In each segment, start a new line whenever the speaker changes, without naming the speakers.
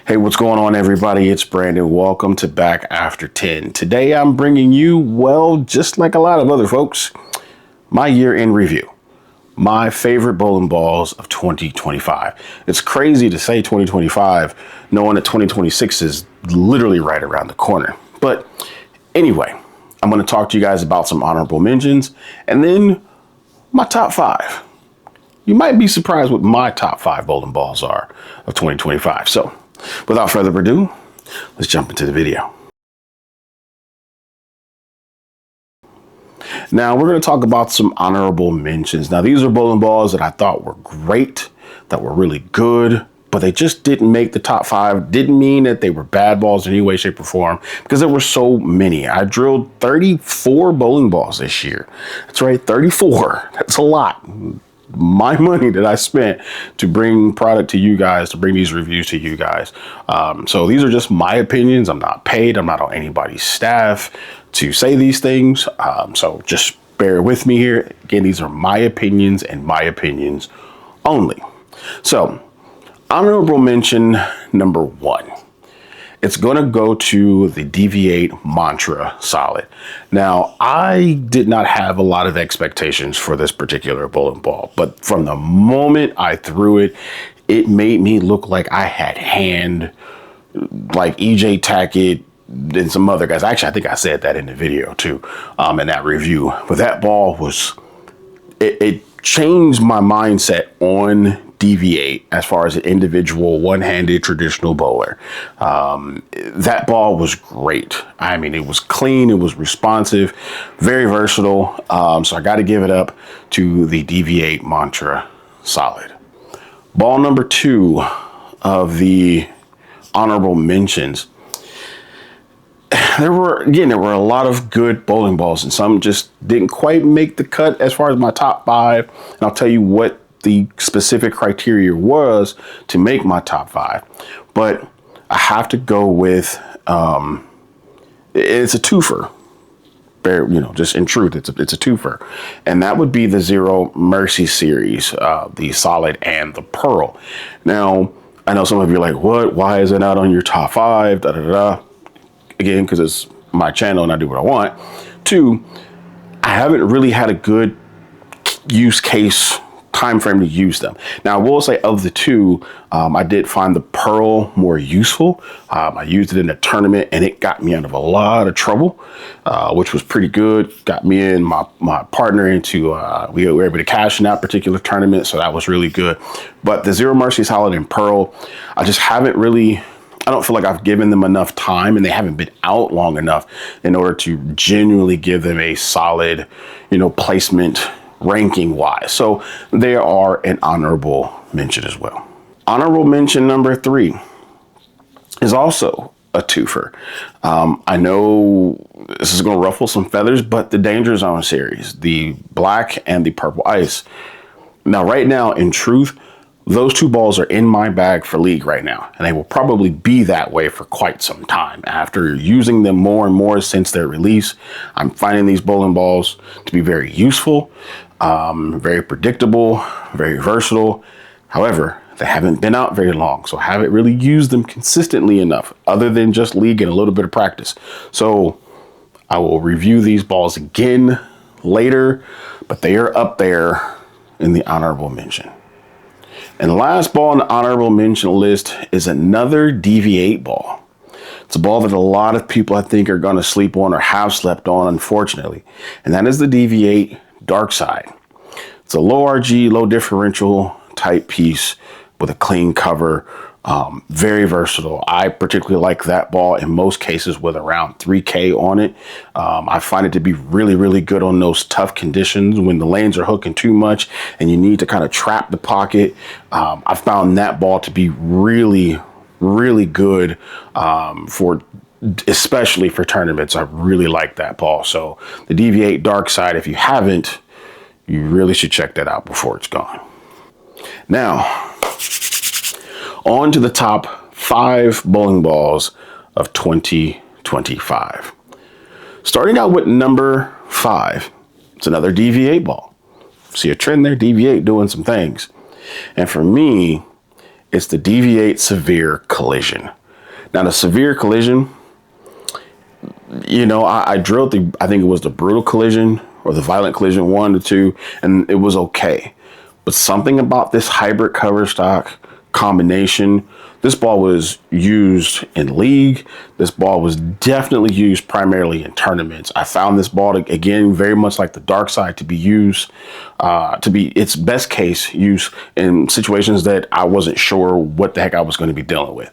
Hey, what's going on, everybody? It's Brandon. Welcome to Back After 10. Today, I'm bringing you, well, just like a lot of other folks, my year in review. My favorite bowling balls of 2025. It's crazy to say 2025, knowing that 2026 is literally right around the corner. But anyway, I'm going to talk to you guys about some honorable mentions and then my top five. You might be surprised what my top five bowling balls are of 2025. So, without further ado, let's jump into the video. Now, we're going to talk about some honorable mentions. Now, these are bowling balls that I thought were great, that were really good, but they just didn't make the top five. Didn't mean that they were bad balls in any way, shape, or form, because there were so many. I drilled 34 bowling balls this year. That's right, 34. That's a lot. My money that I spent to bring product to you guys, to bring these reviews to you guys. So these are just my opinions. I'm not paid. I'm not on anybody's staff to say these things. So just bear with me here. Again, these are my opinions and my opinions only. So honorable mention number one. It's going to go to the Deviate Mantra Solid. Now, I did not have a lot of expectations for this particular bowling ball, but from the moment I threw it, it made me look like I had hand, like EJ Tackett and some other guys. Actually, I think I said that in the video too, in that review. But that ball was, it changed my mindset on Deviate as far as an individual one-handed traditional bowler. That ball was great. I mean, it was clean, it was responsive, very versatile. So I got to give it up to the Deviate Mantra Solid. Ball number two of the honorable mentions. There were a lot of good bowling balls, and some just didn't quite make the cut as far as my top five. And I'll tell you what the specific criteria was to make my top five. But I have to go with, it's a twofer. Just in truth, it's a twofer. And that would be the Zero Mercy series, the Solid and the Pearl. Now, I know some of you are like, what? Why is it not on your top five? Da, da, da, da. Again, because it's my channel and I do what I want. Two, I haven't really had a good use case time frame to use them. Now, I will say of the two, I did find the Pearl more useful. I used it in a tournament and it got me out of a lot of trouble, which was pretty good. Got me and my partner into, we were able to cash in that particular tournament. So that was really good. But the Zero Mercy Solid and Pearl, I just haven't really, I don't feel like I've given them enough time, and they haven't been out long enough in order to genuinely give them a solid, placement ranking wise. So they are an honorable mention as well. Honorable mention number three is also a twofer. I know this is going to ruffle some feathers, but the Danger Zone series, the black and the purple ice. Now, right now, in truth, those two balls are in my bag for league right now, and they will probably be that way for quite some time. After using them more and more since their release, I'm finding these bowling balls to be very useful, very predictable, very versatile. However, they haven't been out very long, so I haven't really used them consistently enough, other than just league and a little bit of practice. So I will review these balls again later, but they are up there in the honorable mention. And the last ball on the honorable mention list is another Deviate ball. It's a ball that a lot of people, I think, are going to sleep on or have slept on, unfortunately. And that is the Deviate Dark Side. It's a low RG, low differential type piece with a clean cover. Very versatile. I particularly like that ball in most cases with around 3K on it. I find it to be really, really good on those tough conditions when the lanes are hooking too much and you need to kind of trap the pocket. I found that ball to be really, really good especially for tournaments. I really like that ball. So the Deviate Dark Side, if you haven't, you really should check that out before it's gone. Now, on to the top five bowling balls of 2025. Starting out with number five, it's another Deviate ball. See a trend there, Deviate doing some things. And for me, It's the Deviate Severe Collision. Now, the Severe Collision, I drilled I think it was the Brutal Collision or the Violent Collision 1 to 2, and it was okay. But something about this hybrid cover stock combination, this ball was used in league. This ball was definitely used primarily in tournaments. I found this ball, again, very much like the Dark Side, to be used, to be its best case use in situations that I wasn't sure what the heck I was going to be dealing with.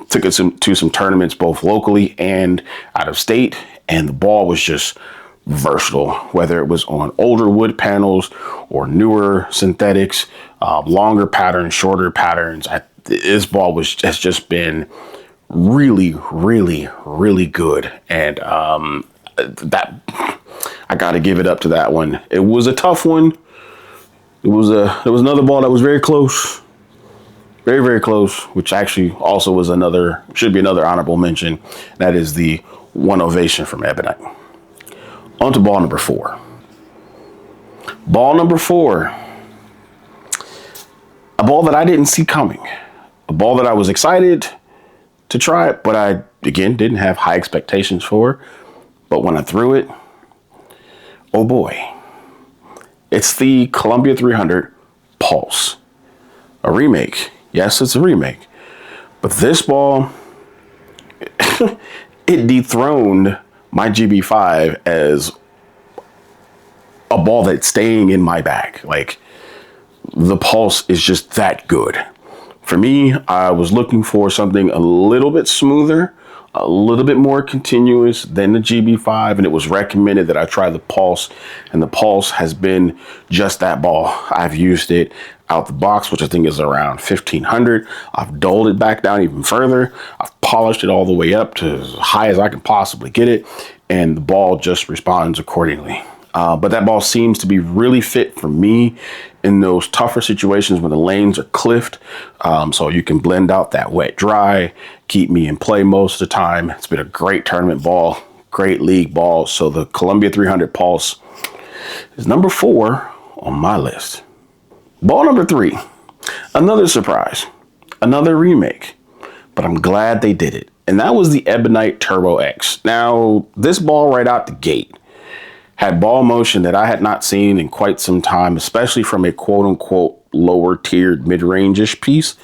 Took it to some tournaments, both locally and out of state, and the ball was just versatile, whether it was on older wood panels or newer synthetics, longer patterns, shorter patterns. This ball has just been really, really, really good. And that I got to give it up to that one. It was a tough one. There was another ball that was very close, very, very close, which actually also was should be another honorable mention. That is the One Ovation from Ebonite. On to ball number 4. Ball number 4. A ball that I didn't see coming. A ball that I was excited to try, but I, again, didn't have high expectations for. But when I threw it, oh boy. It's the Columbia 300 Pulse. A remake. Yes, it's a remake. But this ball, it dethroned my GB5 as a ball that's staying in my bag. Like, the Pulse is just that good. For me, I was looking for something a little bit smoother, a little bit more continuous than the GB5, and it was recommended that I try the Pulse, and the Pulse has been just that ball. I've used it out the box, which I think is around 1500. I've dulled it back down even further. I've polished it all the way up to as high as I can possibly get it, and the ball just responds accordingly. But that ball seems to be really fit for me in those tougher situations when the lanes are cliffed. So you can blend out that wet dry, keep me in play most of the time. It's been a great tournament ball, great league ball. So the Columbia 300 Pulse is number 4 on my list. Ball number 3, another surprise, another remake, but I'm glad they did it. And that was the Ebonite Turbo X. Now, this ball right out the gate had ball motion that I had not seen in quite some time, especially from a quote unquote lower tiered mid-range-ish piece.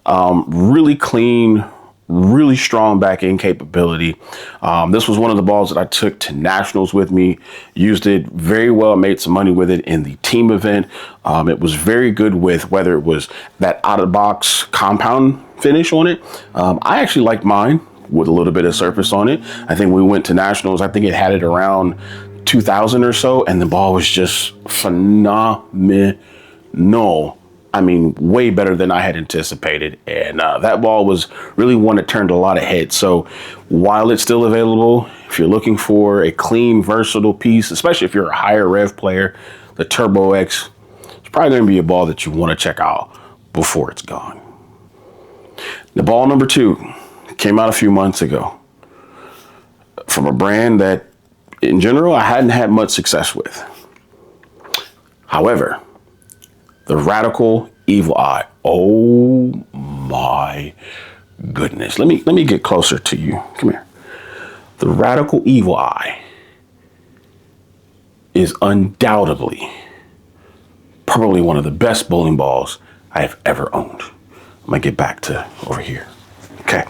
Really clean, really strong back end capability. This was one of the balls that I took to nationals with me, used it very well, made some money with it in the team event. It was very good with whether it was that out of the box compound finish on it. I actually liked mine with a little bit of surface on it. I think we went to nationals. I think it had it around 2000 or so, and the ball was just phenomenal. I mean, way better than I had anticipated. And that ball was really one that turned a lot of heads. So while it's still available, if you're looking for a clean, versatile piece, especially if you're a higher rev player, the Turbo X, it's probably going to be a ball that you want to check out before it's gone. The ball number 2 came out a few months ago from a brand that in general I hadn't had much success with. However, the Radical Evil Eye. Oh my goodness. Let me get closer to you. Come here. The Radical Evil Eye is undoubtedly probably one of the best bowling balls I have ever owned. I'm gonna get back to over here. Okay.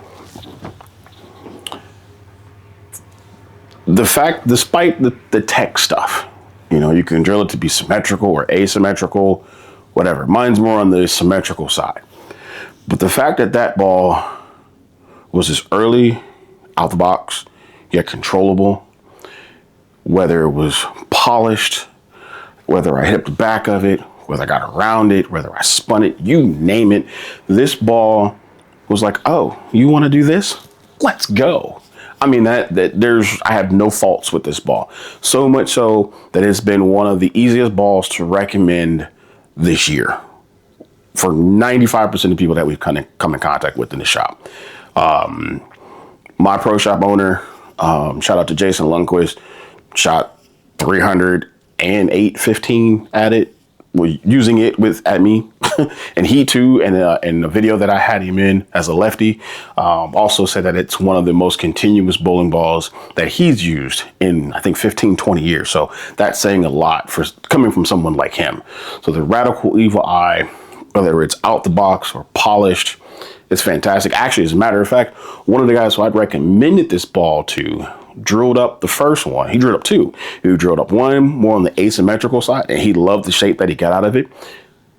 The fact, despite the tech stuff, you can drill it to be symmetrical or asymmetrical, whatever. Mine's more on the symmetrical side. But the fact that that ball was as early out the box, yet controllable, whether it was polished, whether I hit the back of it, whether I got around it, whether I spun it, you name it, this ball was like, oh, you want to do this? Let's go. I mean, I have no faults with this ball. So much so that it's been one of the easiest balls to recommend this year for 95% of people that we've come in contact with in the shop. My pro shop owner, shout out to Jason Lundquist, shot 308.15 at it was using it at me, and he too, in the video that I had him in as a lefty, also said that it's one of the most continuous bowling balls that he's used in, I think, 15, 20 years. So that's saying a lot for coming from someone like him. So the Radical Evil Eye, whether it's out the box or polished, is fantastic. Actually, as a matter of fact, one of the guys who I'd recommended this ball to drilled up the first one. He drilled up two. He drilled up one more on the asymmetrical side, and he loved the shape that he got out of it.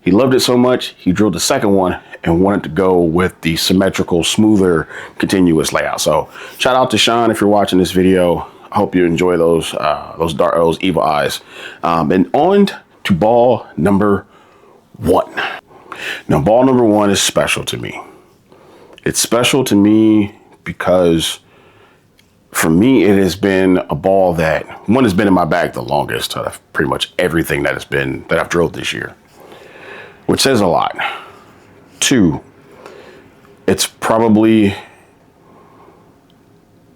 He loved it so much, he drilled the second one and wanted to go with the symmetrical, smoother, continuous layout. So shout out to Sean if you're watching this video. I hope you enjoy those Evil Eyes. And on to ball number 1. Now, ball number 1 is special to me. It's special to me because for me, it has been a ball that, one, has been in my bag the longest out of pretty much everything that I've drilled this year, which says a lot. 2, it's probably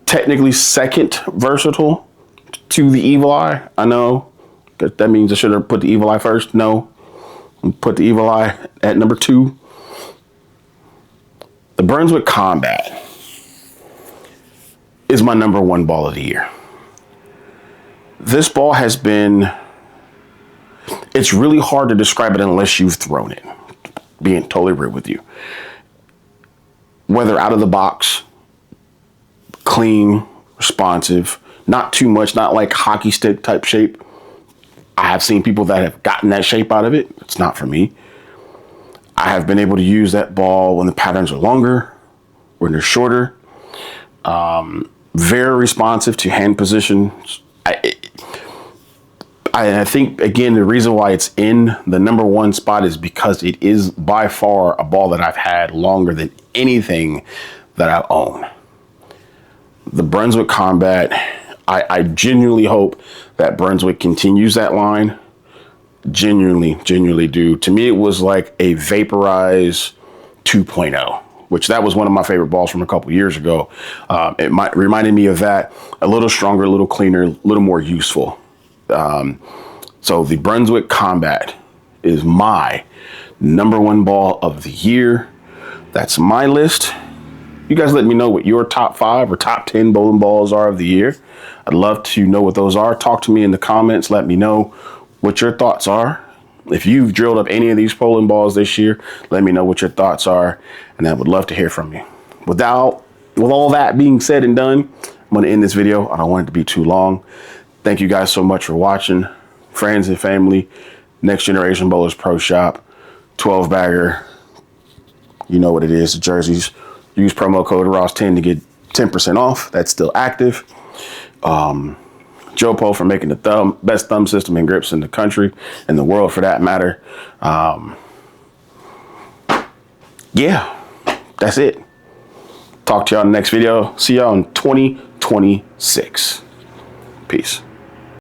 technically second versatile to the Evil Eye. I know that means I should have put the Evil Eye first. No, put the Evil Eye at number 2. The Brunswick Combat is my number 1 ball of the year. This ball has been, it's really hard to describe it unless you've thrown it, being totally real with you. Whether out of the box, clean, responsive, not too much, not like hockey stick type shape. I have seen people that have gotten that shape out of it. It's not for me. I have been able to use that ball when the patterns are longer, when they're shorter. Very responsive to hand positions. I think, again, the reason why it's in the number 1 spot is because it is by far a ball that I've had longer than anything that I own. The Brunswick Combat, I genuinely hope that Brunswick continues that line. Genuinely do. To me, it was like a Vaporize 2.0. Which that was one of my favorite balls from a couple years ago. It reminded me of that. A little stronger, a little cleaner, a little more useful. So the Brunswick Combat is my number 1 ball of the year. That's my list. You guys let me know what your top 5 or top 10 bowling balls are of the year. I'd love to know what those are. Talk to me in the comments. Let me know what your thoughts are. If you've drilled up any of these bowling balls this year, let me know what your thoughts are, and I would love to hear from you. With all that being said and done, I'm going to end this video. I don't want it to be too long. Thank you guys so much for watching. Friends and family, Next Generation Bowlers Pro Shop, 12-bagger. You know what it is, the jerseys. Use promo code ROSS10 to get 10% off. That's still active. Jopo for making the best thumb system and grips in the country and the world for that matter. Yeah, that's it. Talk to y'all in the next video. See y'all in 2026. Peace.